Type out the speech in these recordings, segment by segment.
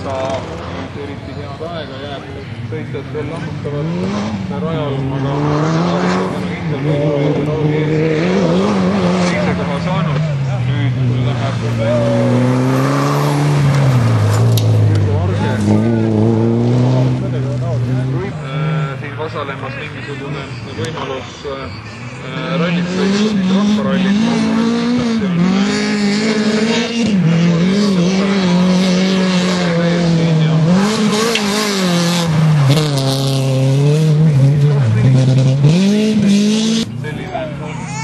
aga eriti head aega jääb, sõitjad veel lammutavad rajal, aga kindel võidu Rauli ees teise koha saanud. Nüüd läheb Virgo Arge siin osalemas mingisugune võimalus rallit sõita, siis rahvarallit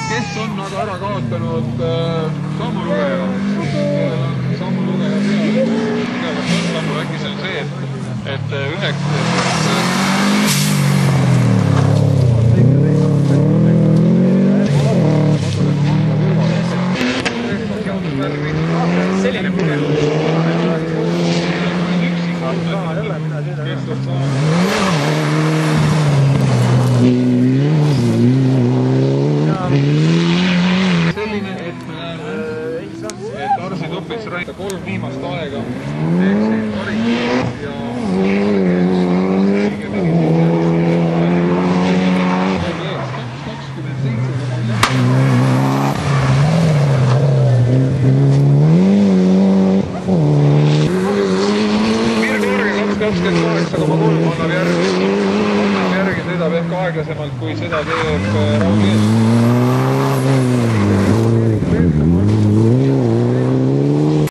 kes on aga ära kaotanud sammulugeja, kellel on sammulugeja peal, äkki see on see, et üheks selline puhul selline, et Arsi Topits raita 3 viimast aega teeksid Karikis ja Virgo Arge 2.28,3 annab järgi, sõidab ehk aeglasemalt, kui seda teeb Rauli ees.